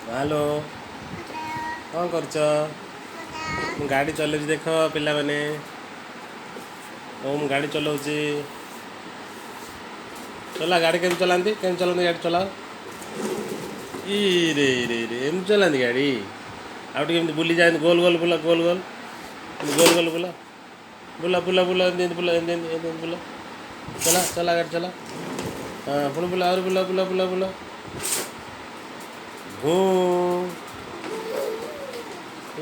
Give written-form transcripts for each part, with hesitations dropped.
hello कौन करछ गाड़ी चलाऊँ देख पिला माने ओम गाड़ी चलाऊँगी चला गाड़ी केम चलाती गाड़ी चलाओ ई रे रे रे एम चलाती गाड़ी आउट केमती बुली जाए गोल गोल बुला गोल गोल गोल गोल बुला बुला बुला बुला बुला बुला चला चला गाड़ी चला हाँ पुणी बुला और बुला बुला बुला बुला घू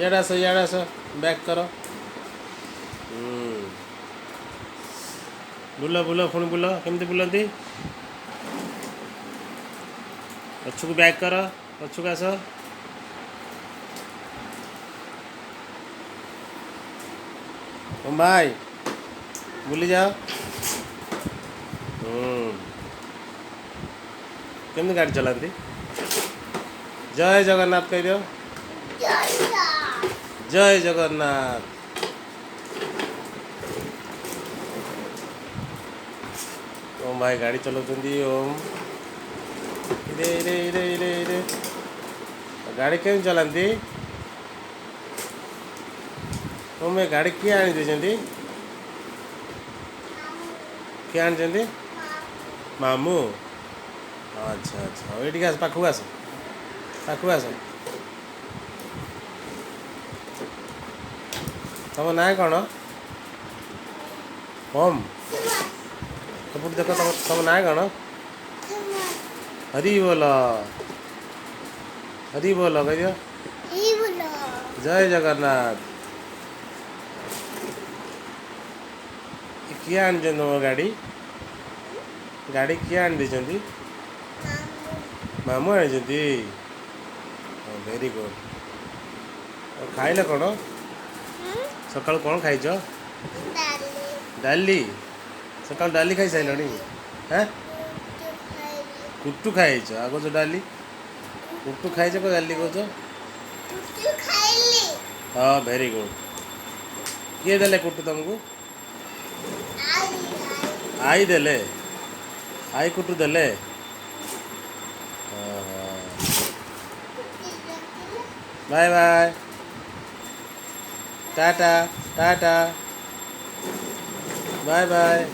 याड़ा सा बैक करो बुला बुला पुणी बुला केमती बुलाती पछुक बैक कर पछुक आस ओम भाई बुली जाओ केमती गाड़ी चलाती जय जगन्नाथ कह दियो जय जगन्नाथ ओम भाई गाड़ी चलाउछन्ती ओम इरे इरे इरे इरे इरे गाड़ी केम चलाती ओम ए गाड़ी किए आनी देछन्ती किए आनी मामू अच्छा अच्छा ये आस पाखु आस तुम ना कौन ओम सब देख तुम ना कौन हरी बोल कह दियो जय जगन्नाथ किए आन तुम गाड़ी किए आन देछन्ती मामू आनी वेरी गुड खाइल कौन सकाल कौन खाइच डाली सकाल डाली खाई सारे हाँ कुट्टू खाइच आग डाली कुट्टू खाइच को डाली कौच हाँ वेरी गुड किए देले कुट्टू तुमको आई देले आई कुट्टू देले bye bye tata tata bye bye